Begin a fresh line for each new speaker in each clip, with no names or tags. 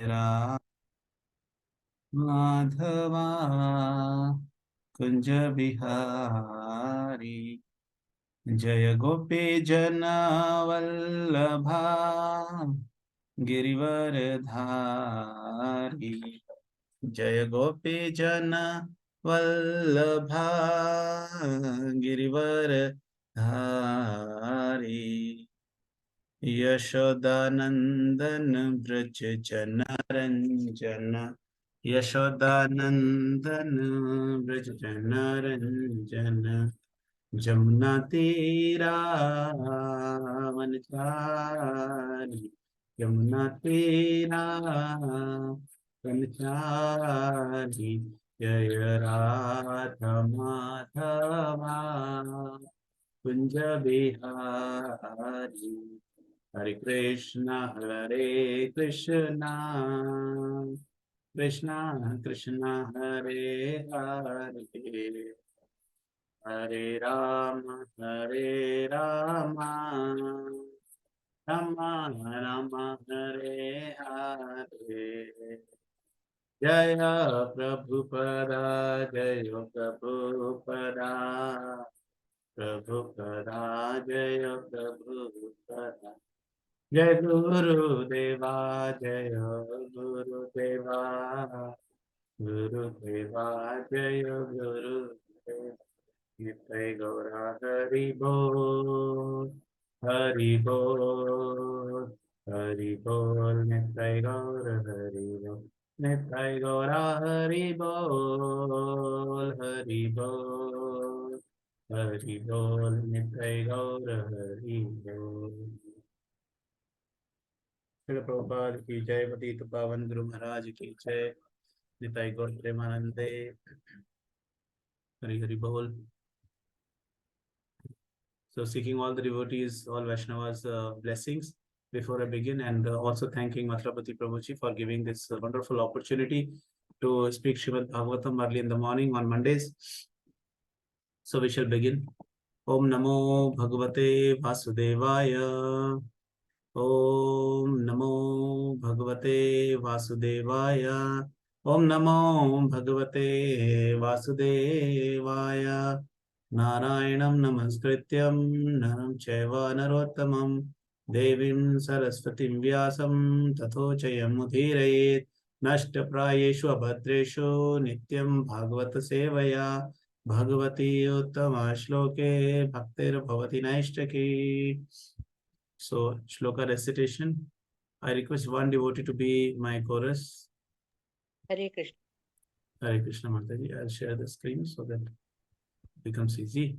Ram Madhava Kunja Bihari Jaya Gopi Jana Vallabha Girivaradhari Jaya Gopi Jana Vallabha Girivaradhari Yashodanandan Braj जनरंजन यशोदानंदन ब्रज जनरंजन जमुना तीरा वनचारी यमुना तीरा वनचारी जय Radha Madhava Kunj Bihari Hare Krishna, Hare Krishna, Krishna Krishna, Hare Hare, Hare Rama, Hare Rama, Rama Rama, Hare Hare. Jaya Prabhupada, Jaya Prabhupada, Prabhupada, Jaya Prabhupada. Jai Guru Deva, Jaya Guru Deva, Guru Deva, Jaya Guru Deva. Nitai Gaura Hari Bol, Hari Bol, Hari Bol, Nitai Gaura Hari Bol, Nitai Gaura Hari Bol, Hari Bol, Hari Bol, Nitai Gaura Hari Bol. Shri Prabhupada की जय, पतित पावन गुरु महाराज की जय, निताई गौर प्रेमानंदे, हरि हरि बोल. So seeking all the devotees, all Vaishnavas blessings before I begin, and also thanking Matrapati Prabhuji for giving this wonderful opportunity to speak Srimad Bhagavatam early in the morning on Mondays. So we shall begin. Om Namo Bhagavate Vasudevaya. Om Namo Bhagavate Vasudevaya. Om Namo Bhagavate Vasudevaya. Narayanam Namaskrityam Naram Chaiva Narottamam Devim Saraswatim Vyasam Tato Chayam Udhirayet Nashtaprayeshu Abhadreshu Nityam Bhagavata Sevaya Bhagavati Uttama Shloke Bhaktir Bhavati Naishtaki. So, shloka recitation. I request one devotee to be my chorus.
Hare Krishna.
Hare Krishna Mataji. I'll share the screen so that it becomes easy.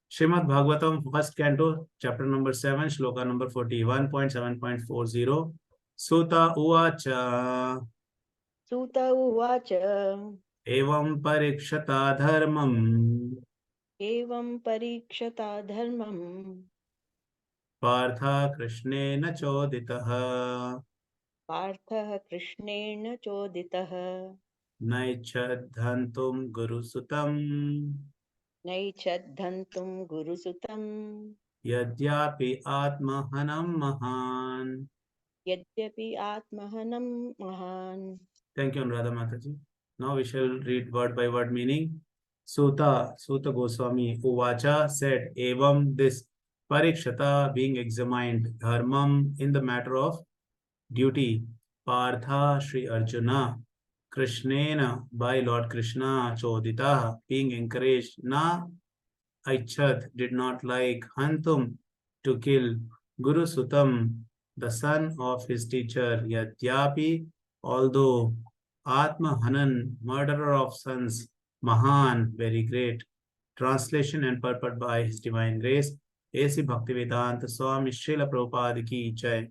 Srimad Bhagavatam, first canto, chapter number 7, shloka number 41.7.40. Suta Uvacha.
Suta Uvacha.
Evam Parikshata Dharmam.
Evam Parikshata Dharmam.
Partha Krishnena Choditaha.
Partha Krishnena Choditaha.
Naichadhantum Guru Sutam.
Naichadhantum Gurusutam.
Yadyapi Atmahanam Mahan.
Yadyapi Atmahanam Mahan.
Thank you, Anuradha Mataji. Now we shall read word by word meaning. Suta Goswami Uvacha said, Evam, this Parikshata, being examined, Dharmam, in the matter of duty, Partha Sri Arjuna, Krishnena, by Lord Krishna, Chodita, being encouraged, Na Aichad, did not like, Hantum, to kill, Guru Sutam, the son of his teacher, Yadyapi, although Atma Hanan, murderer of sons, Mahan, very great. Translation and purport by His Divine Grace, A.C. Bhaktivedanta Swami Srila Prabhupada ki jai.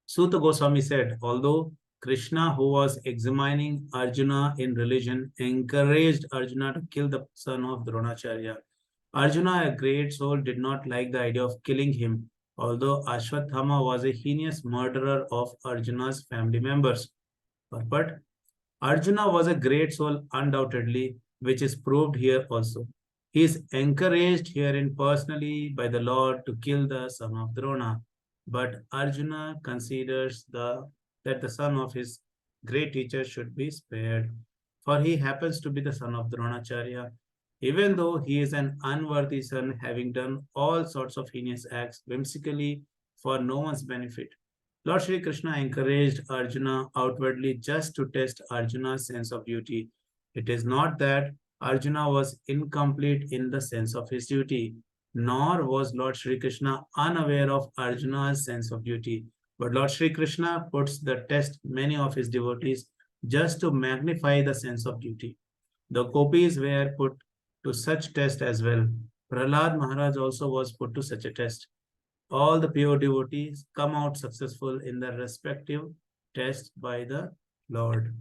Suta Goswami said, although Krishna, who was examining Arjuna in religion, encouraged Arjuna to kill the son of Dronacharya, Arjuna, a great soul, did not like the idea of killing him, although Ashwatthama was a heinous murderer of Arjuna's family members. But Arjuna was a great soul, undoubtedly, which is proved here also. He is encouraged herein personally by the Lord to kill the son of Drona. But Arjuna considers that the son of his great teacher should be spared, for he happens to be the son of Dronacharya, even though he is an unworthy son, having done all sorts of heinous acts whimsically for no one's benefit. Lord Shri Krishna encouraged Arjuna outwardly just to test Arjuna's sense of duty. It is not that Arjuna was incomplete in the sense of his duty, nor was Lord Shri Krishna unaware of Arjuna's sense of duty. But Lord Shri Krishna puts the test many of his devotees just to magnify the sense of duty. The Gopis were put to such test as well. Prahalad Maharaj also was put to such a test. All the pure devotees come out successful in their respective tests by the Lord.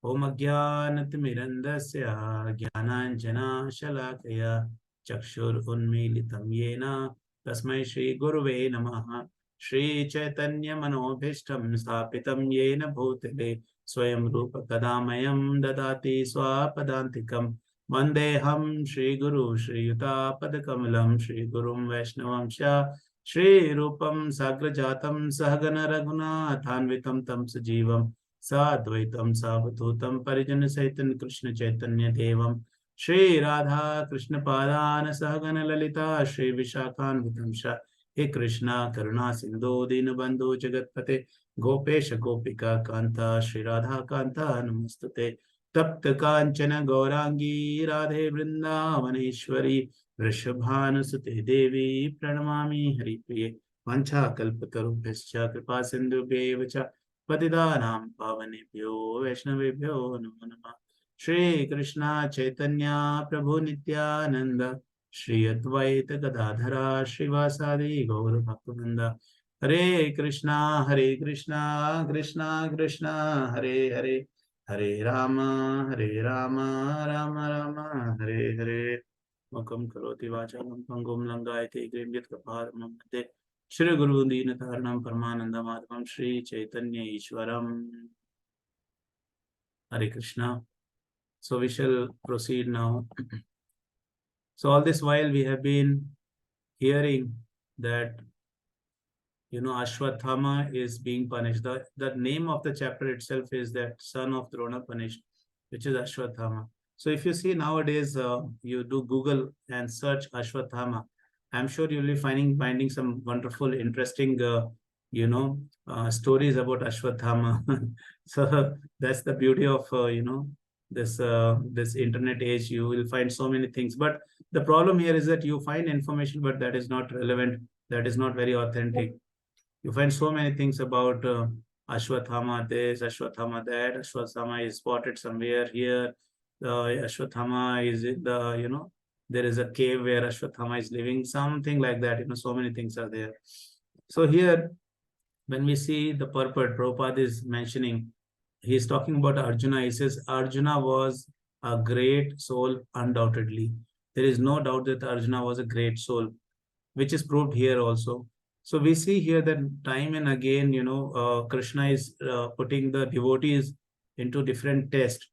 Om Ajnanatimirandasya Jnananjana Shalakaya Chakshur Unmilitam Yena Tasmai Shri Guruve Namaha Shri Chaitanya Manobhishtam Sthapitam Yena Bhutale Swayam Rupa Kadamayam Dadati Swapadantikam Vandeham Shri Guru Shri Yuta Padakamalam Shri Gurum Vaishnavam Sha Shri Rupam Sagrajatam Sahagana Raghunathanvitam Tam Sajivam साद्वैतम सावधूतम परिजन सहित कृष्ण चैतन्य देवम श्री राधा कृष्ण पादान सहगन ललिता श्री विशाखान्वितं हे कृष्णा करुणा सिंधु दीन बंधु जगतपते गोपेश गोपिका कांता श्री राधा कांता नमस्तुते तप्त कांचन गौरांगी राधे वृंदावनेश्वरी वृषभानुसुते देवी प्रणमामि हरिप्रिये वंशाकल्पतरुभ्यश्च कृपा सिन्धुभ्येव च पतितानां पावनेभ्यो वैष्णवेभ्यो नमो नमः। श्री कृष्णा चैतन्य प्रभु नित्यानंद श्री अद्वैत गदाधरा श्रीवासादि गौर भक्तवृंद हरे कृष्णा कृष्णा कृष्णा हरे हरे हरे राम राम राम हरे हरे मुखं करोति वाचालं पंगुं लंघयते गिरिं यत्कृपातमहं वन्दे श्री गुरु दीन धारणम परमानंद माधवम श्री चैतन्य ईश्वरम Hare Krishna. So we shall proceed now. So all this while we have been hearing that Ashwatthama is being punished. The name of the chapter itself is that son of Drona punished, which is Ashwatthama. So if you see nowadays, you do Google and search Ashwatthama, I'm sure you'll be finding some wonderful, interesting, stories about Ashwatthama. So that's the beauty of this internet age. You will find so many things, but the problem here is that you find information, but that is not relevant. That is not very authentic. You find so many things about Ashwatthama this, Ashwatthama that. Ashwatthama is spotted somewhere here. Ashwatthama is in there is a cave where Ashwatthama is living, something like that. So many things are there. So here, when we see the purport, Prabhupada is mentioning, he's talking about Arjuna. He says, Arjuna was a great soul, undoubtedly. There is no doubt that Arjuna was a great soul, which is proved here also. So we see here that time and again, Krishna is putting the devotees into different tests.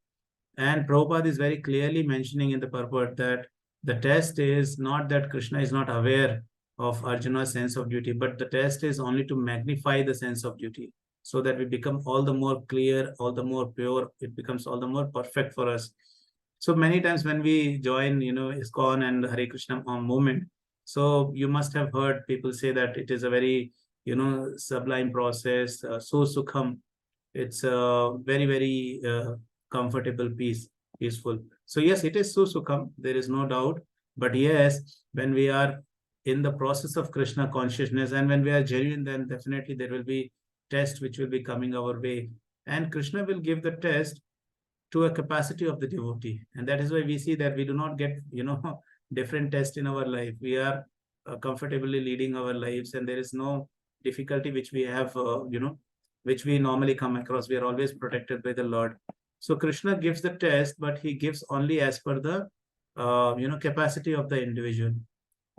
And Prabhupada is very clearly mentioning in the purport that the test is not that Krishna is not aware of Arjuna's sense of duty, but the test is only to magnify the sense of duty so that we become all the more clear, all the more pure, it becomes all the more perfect for us. So many times when we join, ISKCON and Hare Krishna movement, so you must have heard people say that it is a very, sublime process, so sukham. It's a very, very comfortable, peaceful. So yes, it is so sukham. There is no doubt. But yes, when we are in the process of Krishna consciousness and when we are genuine, then definitely there will be tests which will be coming our way. And Krishna will give the test to a capacity of the devotee. And that is why we see that we do not get, different tests in our life. We are comfortably leading our lives and there is no difficulty which we have, which we normally come across. We are always protected by the Lord. So Krishna gives the test, but he gives only as per the, capacity of the individual.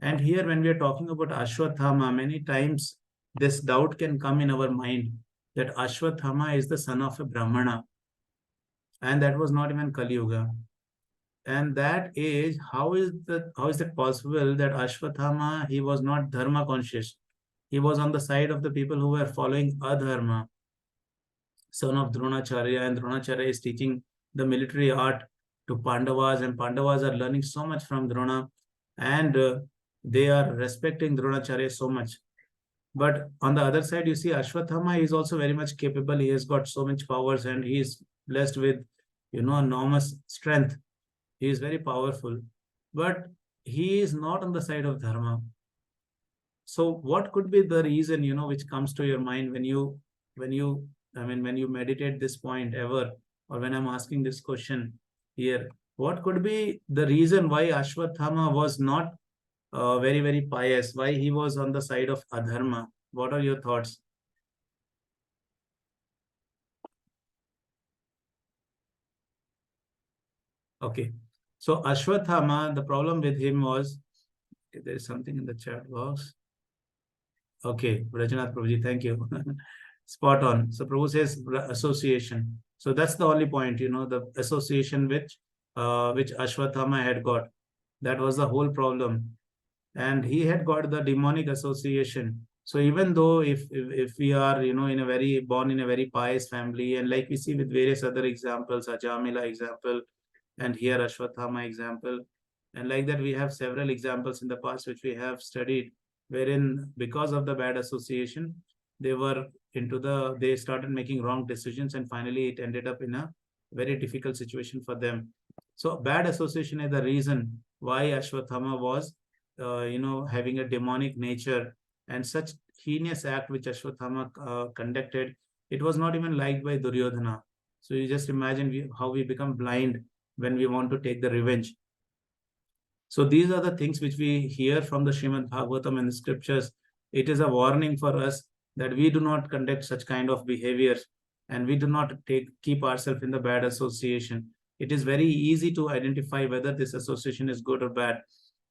And here when we are talking about Ashwatthama, many times this doubt can come in our mind that Ashwatthama is the son of a Brahmana. And that was not even Kali Yuga. And that age, how is it possible that Ashwatthama, he was not dharma conscious? He was on the side of the people who were following adharma, son of Dronacharya, and Dronacharya is teaching the military art to Pandavas, and Pandavas are learning so much from Drona, and they are respecting Dronacharya so much. But on the other side, you see Ashwatthama is also very much capable. He has got so much powers, and he is blessed with, enormous strength. He is very powerful, but he is not on the side of dharma. So what could be the reason, which comes to your mind when you, when you meditate this point ever, or when I'm asking this question here, what could be the reason why Ashwatthama was not very, very pious, why he was on the side of adharma? What are your thoughts? Okay. So Ashwatthama, the problem with him was, okay, there is something in the chat box. Okay, Rajanath Prabhuji, thank you. Spot on. So Prabhu says association. So that's the only point, the association which Ashwatthama had got. That was the whole problem. And he had got the demonic association. So even though if we are, born in a very pious family, and like we see with various other examples, Ajamila example, and here Ashwatthama example, and like that we have several examples in the past which we have studied, wherein because of the bad association, they started making wrong decisions, and finally it ended up in a very difficult situation for them. So bad association is the reason why Ashwatthama was having a demonic nature, and such heinous act which Ashwatthama conducted, it was not even liked by Duryodhana. So you just imagine how we become blind when we want to take the revenge. So these are the things which we hear from the Srimad Bhagavatam and the scriptures. It is a warning for us that we do not conduct such kind of behaviors, and we do not keep ourselves in the bad association. It is very easy to identify whether this association is good or bad.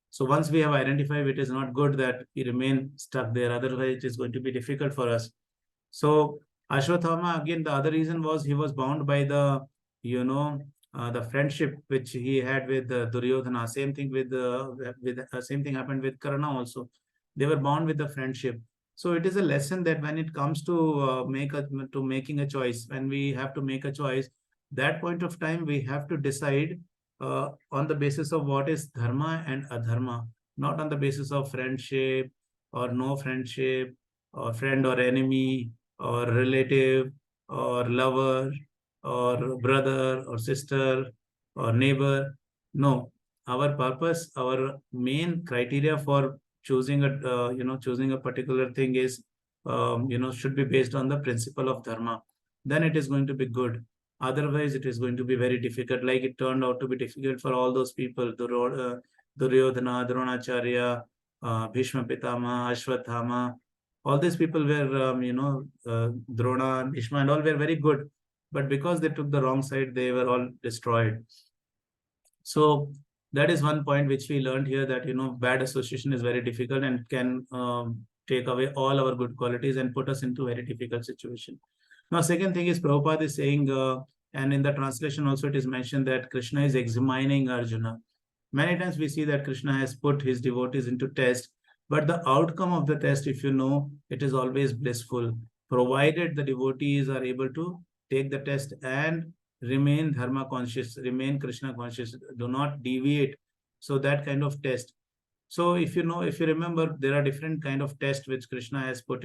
So once we have identified it is not good, that we remain stuck there. Otherwise, it is going to be difficult for us. So Ashwatthama, again, the other reason was he was bound by the friendship which he had with Duryodhana. Same thing same thing happened with Karna also. They were bound with the friendship. So it is a lesson that when it comes to making a choice, when we have to make a choice, that point of time we have to decide on the basis of what is dharma and adharma, not on the basis of friendship or no friendship, or friend or enemy, or relative, or lover, or brother, or sister, or neighbor. No, our purpose, our main criteria for choosing a particular thing is, should be based on the principle of dharma. Then it is going to be good. Otherwise, it is going to be very difficult. Like it turned out to be difficult for all those people: Duryodhana, Dronacharya, Bhishma Pitama, Ashwatthama. All these people were, Drona, Bhishma, and all were very good. But because they took the wrong side, they were all destroyed. So that is one point which we learned here, that bad association is very difficult and can take away all our good qualities and put us into very difficult situation. Now, second thing is Prabhupada is saying, and in the translation also it is mentioned that Krishna is examining Arjuna. Many times we see that Krishna has put his devotees into test, but the outcome of the test, if it is always blissful, provided the devotees are able to take the test and remain dharma conscious, remain Krishna conscious, do not deviate. So that kind of test. So if you remember, there are different kind of tests which Krishna has put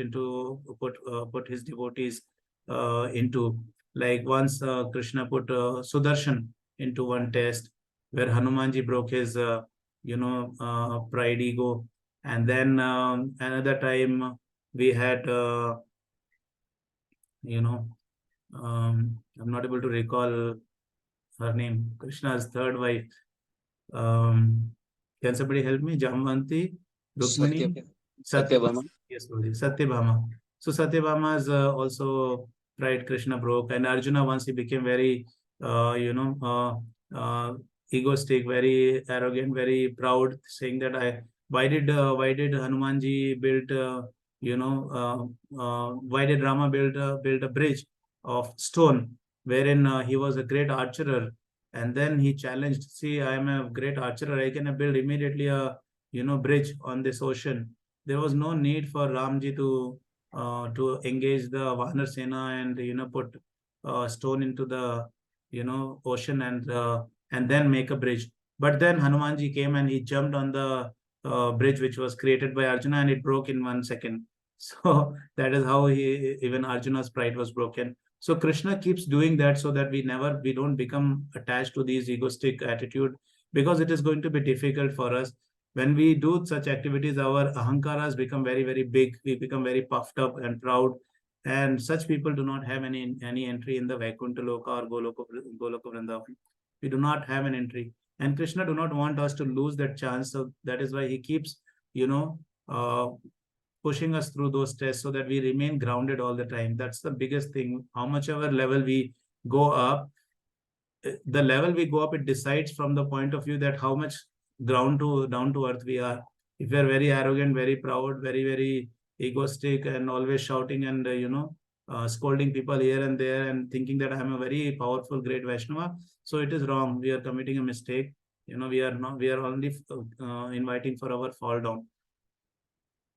his devotees into. Like once Krishna put Sudarshan into one test, where Hanumanji broke his pride ego, and then another time we had I'm not able to recall her name, Krishna's third wife. Can somebody help me? Jamvanti, Rukmini,
Satyabhama.
Yes, Guruji, Satyabhama. So Satyabhama's also pride Krishna broke, and Arjuna, once he became very, egoistic, very arrogant, very proud, saying that why did Hanumanji build, why did Rama build a bridge of stone, wherein he was a great archer, and then he challenged, see, I am a great archer, I can build immediately a bridge on this ocean. there was no need for Ramji to engage the Vanar Sena and put stone into the ocean and then make a bridge. But then Hanumanji came and he jumped on the bridge which was created by Arjuna, and it broke in 1 second. So that is how even Arjuna's pride was broken. So Krishna keeps doing that so that we don't become attached to these egoistic attitude, because it is going to be difficult for us. When we do such activities, our ahankaras become very, very big. We become very puffed up and proud. And such people do not have any entry in the Vaikuntha Loka or Goloka Vrindavan. We do not have an entry. And Krishna do not want us to lose that chance. So that is why he keeps, uh, pushing us through those tests so that we remain grounded all the time. That's the biggest thing. How much ever level we go up, the level we go up, it decides from the point of view that how much ground to down to earth we are. If we are very arrogant, very proud, very, very egoistic, and always shouting and scolding people here and there and thinking that I'm a very powerful great Vaishnava, so it is wrong. We are committing a mistake. We are only inviting for our fall down.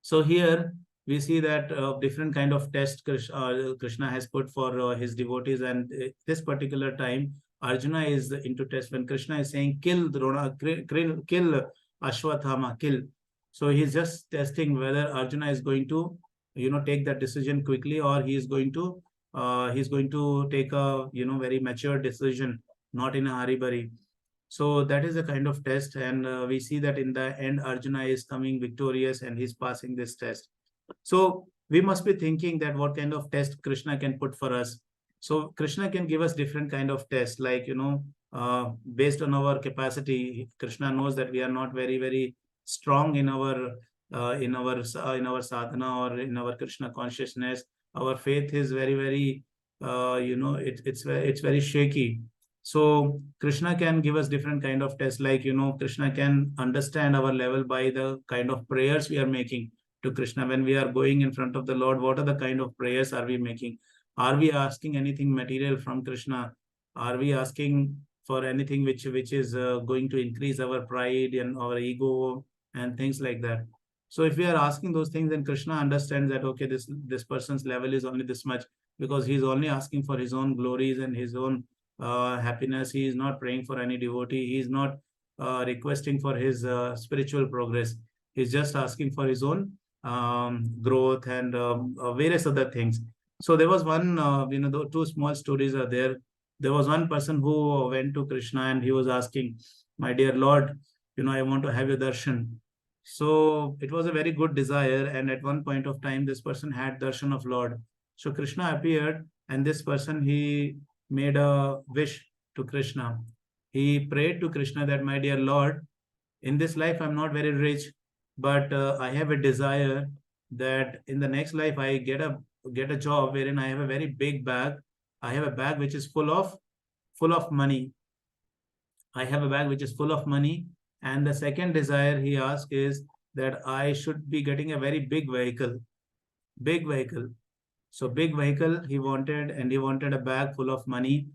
So here we see that different kind of test Krishna has put for his devotees, and this particular time Arjuna is into test when Krishna is saying kill Drona, kill Ashwatthama, kill. So he's just testing whether Arjuna is going to take that decision quickly, or he's going to take a very mature decision, not in a hurry burry. So that is a kind of test, and we see that in the end, Arjuna is coming victorious and he's passing this test. So we must be thinking that what kind of test Krishna can put for us. So Krishna can give us different kind of tests, like based on our capacity. Krishna knows that we are not very, very strong in our sadhana or in our Krishna consciousness. Our faith is very, very it's very shaky. So Krishna can give us different kind of tests, like Krishna can understand our level by the kind of prayers we are making to Krishna. When we are going in front of the Lord, what are the kind of prayers are we making? Are we asking anything material from Krishna? Are we asking for anything which is going to increase our pride and our ego and things like that? So if we are asking those things, then Krishna understands that okay, this person's level is only this much, because he's only asking for his own glories and his own happiness. He is not praying for any devotee. He is not requesting for his spiritual progress. He's just asking for his own growth and various other things. So there was one, the two small stories are there. There was one person who went to Krishna and he was asking, "My dear Lord, I want to have your darshan." So it was a very good desire, and at one point of time, this person had darshan of Lord. So Krishna appeared, and this person, he made a wish to Krishna. He prayed to Krishna that, "My dear Lord, in this life I'm not very rich, but I have a desire that in the next life I get a job wherein I have a very big bag. I have a bag which is full of money. I have a bag which is full of money." And the second desire he asked is that I should be getting a very big vehicle. Big vehicle. So big vehicle he wanted, and he wanted a bag full of money.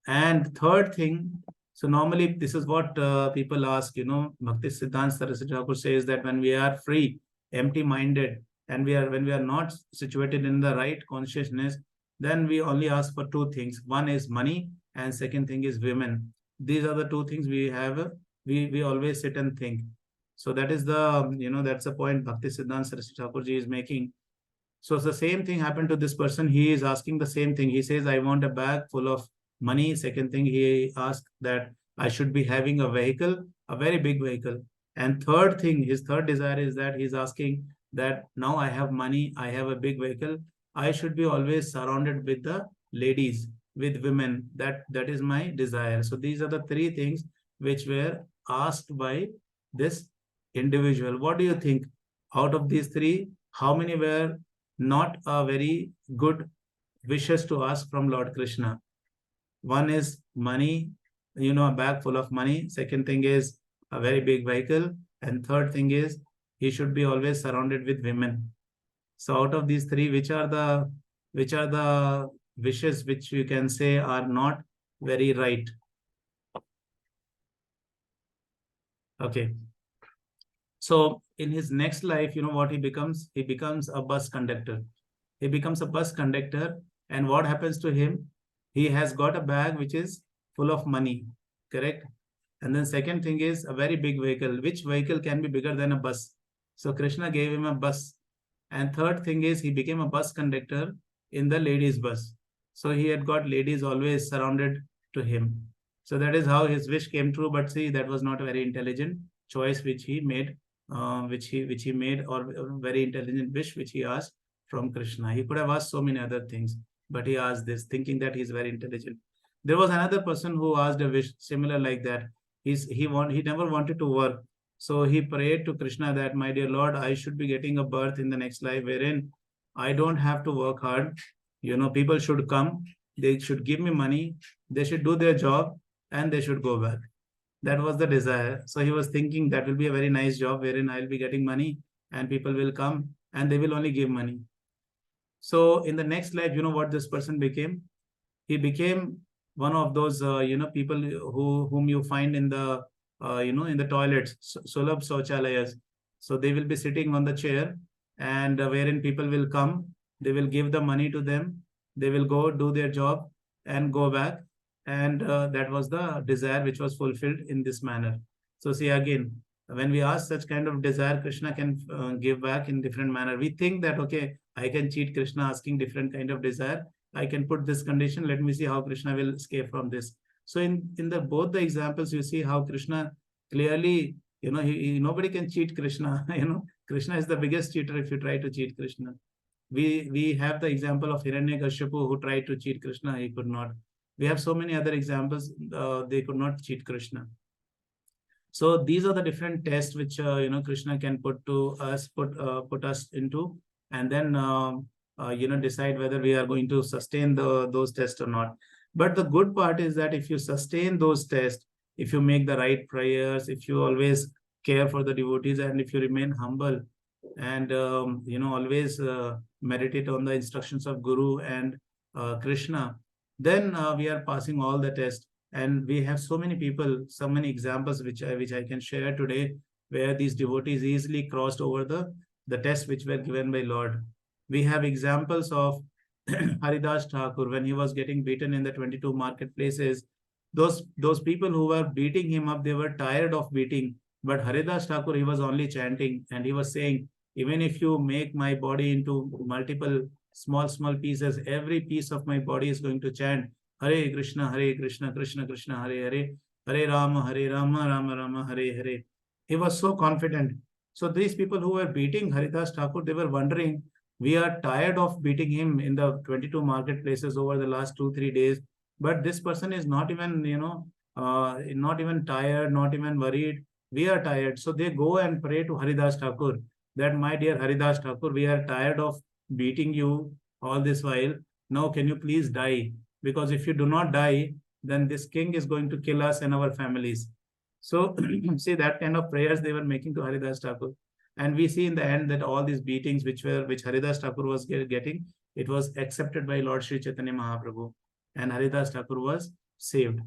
And third thing, so normally this is what people ask, Bhakti Siddhanta Saraswati Thakur says that when we are free, empty-minded, and when we are not situated in the right consciousness, then we only ask for two things. One is money, and second thing is women. These are the two things we have. We always sit and think. So that is that's the point Bhakti Siddhanta Saraswati Thakur ji is making. So the same thing happened to this person. He is asking the same thing. He says, "I want a bag full of money." Second thing, he asked that I should be having a vehicle, a very big vehicle. And third thing, his third desire is that he's asking that now I have money, I have a big vehicle, I should be always surrounded with the ladies, with women. That is my desire. So these are the three things which were asked by this individual. What do you think? Out of these three, how many were not a very good wishes to ask from Lord Krishna? One is money, a bag full of money. Second thing is a very big vehicle. And third thing is he should be always surrounded with women. So out of these three, which are the wishes which you can say are not very right? Okay. So in his next life, what he becomes? He becomes a bus conductor. He becomes a bus conductor. And what happens to him? He has got a bag which is full of money, correct? And then second thing is a very big vehicle. Which vehicle can be bigger than a bus? So Krishna gave him a bus. And third thing is he became a bus conductor in the ladies' bus. So he had got ladies always surrounded to him. So that is how his wish came true. But see, that was not a very intelligent choice which he made, which he made, or a very intelligent wish which he asked from Krishna. He could have asked so many other things, but he asked this, thinking that he's very intelligent. There was another person who asked a wish similar like that. He never wanted to work, so he prayed to Krishna that, my dear Lord, I should be getting a birth in the next life wherein I don't have to work hard. People should come, they should give me money, they should do their job, and they should go back. That was the desire. So he was thinking that will be a very nice job wherein I'll be getting money and people will come and they will only give money. So in the next life, what this person became? He became one of those people whom you find in the in the toilets, sulabh shauchalayas. So they will be sitting on the chair, and wherein people will come, they will give the money to them, they will go do their job and go back. And that was the desire which was fulfilled in this manner. So see, again, when we ask such kind of desire, Krishna can give back in different manner. We think that, okay, I can cheat Krishna asking different kind of desire, I can put this condition, let me see how Krishna will escape from this. So in the both the examples, you see how Krishna clearly, nobody can cheat Krishna. Krishna is the biggest cheater if you try to cheat Krishna. We have the example of Hiranyakashipu who tried to cheat Krishna, he could not. We have so many other examples, they could not cheat Krishna. So these are the different tests which Krishna can put to us, put us into, and then decide whether we are going to sustain those tests or not. But the good part is that if you sustain those tests, if you make the right prayers, if you always care for the devotees, and if you remain humble, and always meditate on the instructions of Guru and Krishna, then we are passing all the tests. And we have so many people, so many examples which I can share today, where these devotees easily crossed over the tests which were given by Lord. We have examples of Haridas Thakur when he was getting beaten in the 22 marketplaces. Those people who were beating him up, they were tired of beating. But Haridas Thakur, he was only chanting, and he was saying, even if you make my body into multiple small pieces, every piece of my body is going to chant Hare Krishna, Krishna Krishna, Hare Hare, Hare Rama, Rama Rama, Hare Hare. He was so confident. So these people who were beating Haridas Thakur, they were wondering, we are tired of beating him in the 22 marketplaces over the last 2-3 days. But this person is not even, not even tired, not even worried. We are tired. So they go and pray to Haridas Thakur that, my dear Haridas Thakur, we are tired of beating you all this while. Now, can you please die? Because if you do not die, then this king is going to kill us and our families. So see, that kind of prayers they were making to Haridas Thakur. And we see in the end that all these beatings which Haridas Thakur was getting, it was accepted by Lord Sri Chaitanya Mahaprabhu, and Haridas Thakur was saved.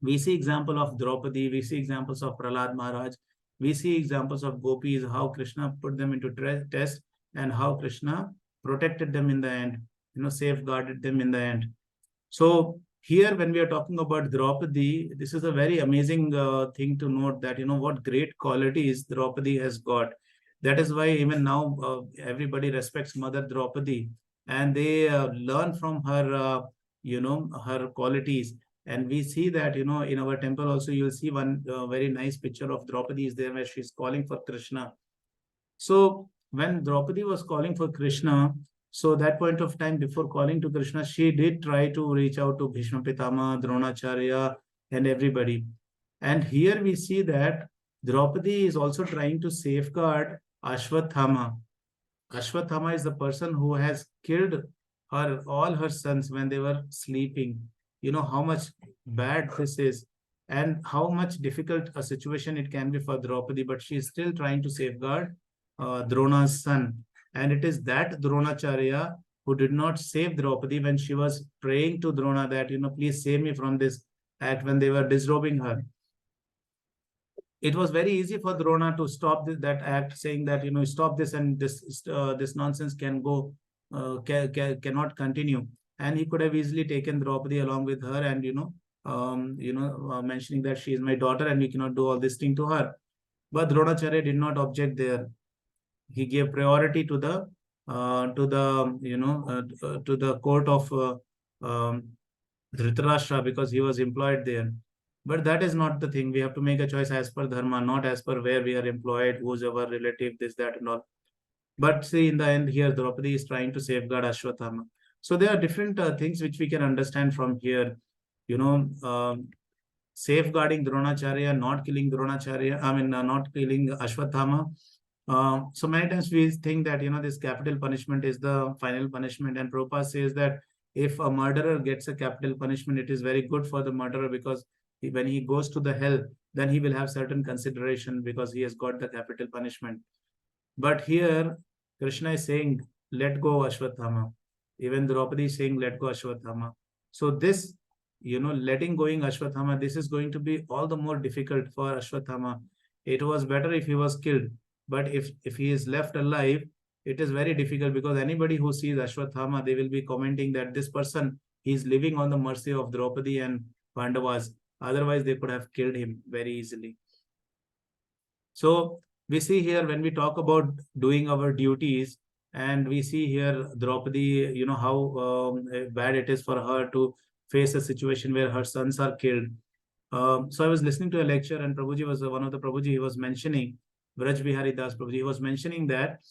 We see example of Draupadi, we see examples of Prahalad Maharaj, we see examples of Gopis, how Krishna put them into test, and how Krishna protected them in the end, safeguarded them in the end. So here, when we are talking about Draupadi, this is a very amazing thing to note that, what great qualities Draupadi has got. That is why even now everybody respects Mother Draupadi, and they learn from her, her qualities. And we see that, in our temple also, you'll see one very nice picture of Draupadi is there where she's calling for Krishna. So when Draupadi was calling for Krishna, so that point of time before calling to Krishna, she did try to reach out to Bhishma Pitama, Dronacharya, and everybody. And here we see that Draupadi is also trying to safeguard Ashwatthama. Ashwatthama is the person who has killed all her sons when they were sleeping. You know how much bad this is and how much difficult a situation it can be for Draupadi, but she is still trying to safeguard Drona's son. And it is that Dronacharya who did not save Draupadi when she was praying to Drona that, please save me from this act when they were disrobing her. it was very easy for Drona to stop that act, saying that, stop this, and this nonsense cannot continue. And he could have easily taken Draupadi along with her, and mentioning that she is my daughter and we cannot do all this thing to her. But Dronacharya did not object there. He gave priority to the court of Dhritarashtra, because he was employed there. But that is not the thing. We have to make a choice as per dharma, not as per where we are employed, who's our relative, this, that, and all. But see, in the end, here Draupadi is trying to safeguard Ashwatthama. So there are different things which we can understand from here. Safeguarding Dronacharya, not killing Dronacharya. Not killing Ashwatthama. So many times we think that this capital punishment is the final punishment, and Prabhupada says that if a murderer gets a capital punishment, it is very good for the murderer, because when he goes to the hell, then he will have certain consideration because he has got the capital punishment. But here Krishna is saying, let go Ashwatthama. Even Draupadi is saying, let go Ashwatthama. So this, letting going Ashwatthama, this is going to be all the more difficult for Ashwatthama. It was better if he was killed, but if he is left alive, it is very difficult, because anybody who sees Ashwatthama, they will be commenting that this person, he is living on the mercy of Draupadi and Pandavas. Otherwise, they could have killed him very easily. So we see here, when we talk about doing our duties, and we see here Draupadi, how bad it is for her to face a situation where her sons are killed. So I was listening to a lecture, and Prabhuji was one of the Prabhuji, he was mentioning, Vraj Bihari Das Prabhuji, he was mentioning that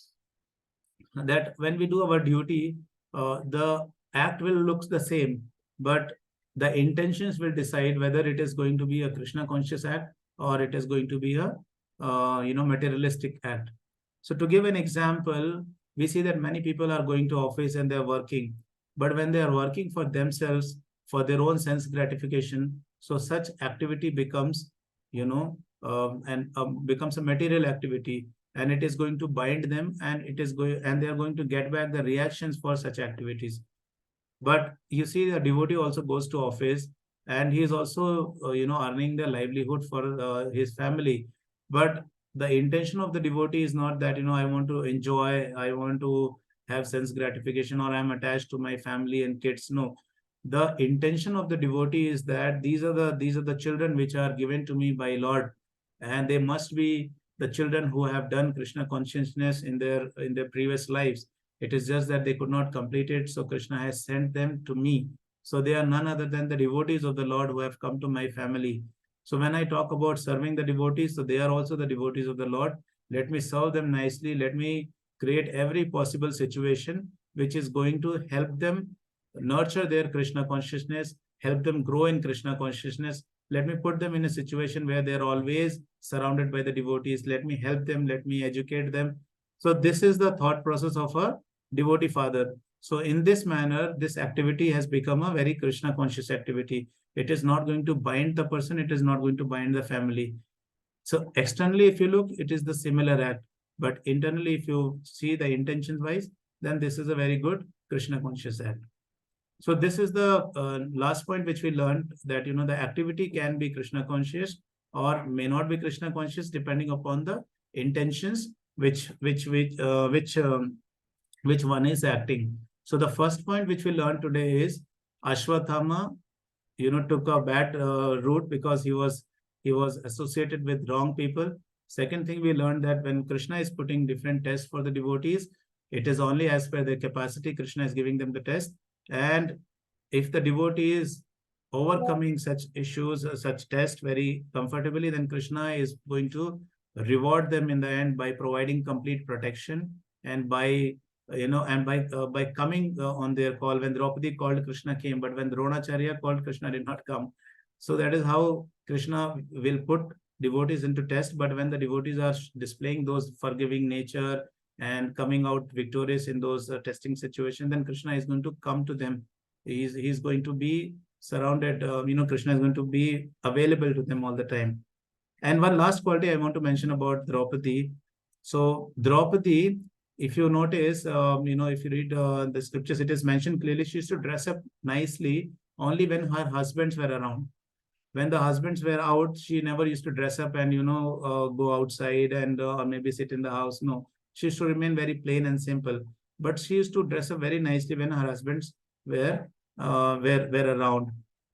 when we do our duty, the act will look the same, but the intentions will decide whether it is going to be a Krishna conscious act or it is going to be a materialistic act. So to give an example, we see that many people are going to office and they are working, but when they are working for themselves, for their own sense gratification, so such activity becomes, becomes a material activity, and it is going to bind them, and they are going to get back the reactions for such activities. But you see, the devotee also goes to office, and he is also earning the livelihood for his family. But the intention of the devotee is not that I want to enjoy, I want to have sense gratification, or I am attached to my family and kids. No, the intention of the devotee is that these are the children which are given to me by Lord, and they must be the children who have done Krishna consciousness in their previous lives. It is just that they could not complete it, so Krishna has sent them to me. So they are none other than the devotees of the Lord who have come to my family. So when I talk about serving the devotees, so they are also the devotees of the Lord. Let me serve them nicely. Let me create every possible situation which is going to help them nurture their Krishna consciousness, help them grow in Krishna consciousness. Let me put them in a situation where they are always surrounded by the devotees. Let me help them. Let me educate them. So this is the thought process of a devotee father. So in this manner, this activity has become a very Krishna conscious activity. It is not going to bind the person. It is not going to bind the family. So externally, if you look, it is the similar act. But internally, if you see the intention wise, then this is a very good Krishna conscious act. So this is the last point which we learned, that the activity can be Krishna conscious or may not be Krishna conscious, depending upon the intentions which one is acting. So the first point which we learned today is Ashwatthama, took a bad route because he was associated with wrong people. Second thing we learned, that when Krishna is putting different tests for the devotees, it is only as per their capacity. Krishna is giving them the test. And if the devotee is overcoming such issues, such tests very comfortably, then Krishna is going to reward them in the end by providing complete protection, and by by coming on their call. When Draupadi called, Krishna came, but when Dronacharya called, Krishna did not come. So that is how Krishna will put devotees into test. But when the devotees are displaying those forgiving nature and coming out victorious in those testing situations, then Krishna is going to come to them. He's going to be surrounded. Krishna is going to be available to them all the time. And one last quality I want to mention about Draupadi. So Draupadi, if you notice, if you read the scriptures, it is mentioned clearly she used to dress up nicely only when her husbands were around. When the husbands were out, she never used to dress up and go outside and or maybe sit in the house. No, she used to remain very plain and simple. But she used to dress up very nicely when her husbands were were around.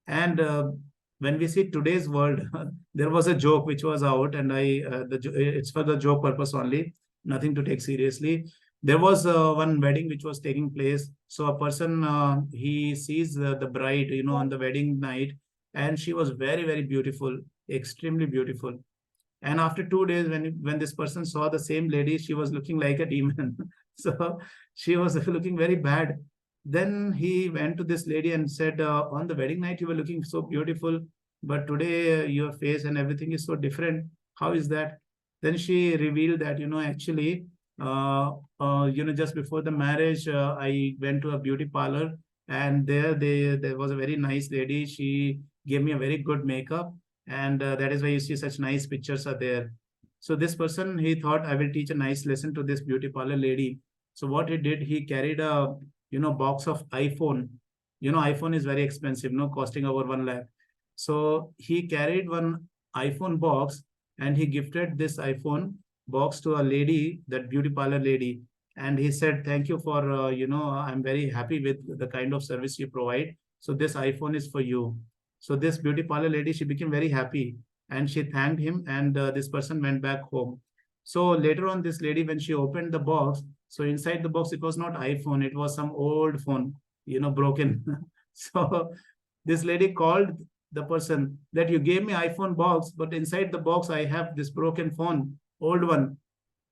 And when we see today's world, there was a joke which was out, and it's for the joke purpose only, nothing to take seriously. There was one wedding which was taking place. So a person he sees the bride, on the wedding night, and she was very very beautiful, extremely beautiful. And after 2 days, when this person saw the same lady, she was looking like a demon. So she was looking very bad. Then he went to this lady and said, on the wedding night you were looking so beautiful, but today your face and everything is so different. How is that? Then she revealed that, actually, just before the marriage, I went to a beauty parlor, and there was a very nice lady. She gave me a very good makeup, and that is why you see such nice pictures are there. So this person, he thought, I will teach a nice lesson to this beauty parlor lady. So what he did, he carried a box of iPhone. iPhone is very expensive, no, costing over 1 lakh. So he carried one iPhone box, and he gifted this iPhone box to a lady, that beauty parlor lady. And he said, thank you for, I'm very happy with the kind of service you provide. So this iPhone is for you. So this beauty parlor lady, she became very happy, and she thanked him, and this person went back home. So later on, this lady, when she opened the box, so inside the box, it was not iPhone, it was some old phone, broken. So this lady called the person that you gave me iPhone box, but inside the box, I have this broken phone, old one.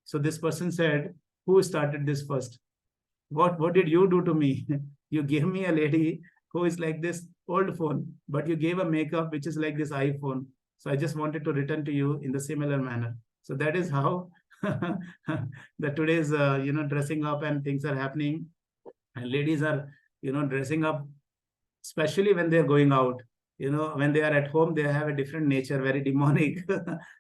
So this person said, who started this first? What did you do to me? You gave me a lady who is like this old phone, but you gave a makeup which is like this iPhone. So I just wanted to return to you in the similar manner. So that is how the today's dressing up and things are happening, and ladies are dressing up, especially when they're going out. When they are at home, they have a different nature, very demonic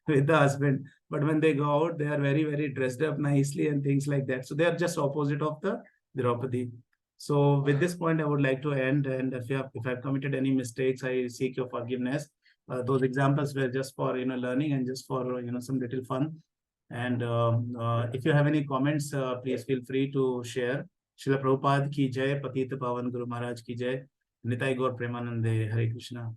with the husband. But when they go out, they are very, very dressed up nicely and things like that. So they are just opposite of the Draupadi. So with this point, I would like to end. And if I've committed any mistakes, I seek your forgiveness. Those examples were just for learning and just for some little fun. And if you have any comments, please feel free to share. Srila Prabhupada ki jai, Patita Pavan Guru Maharaj ki jai, Nitai Gaur Premanande, Hare Krishna.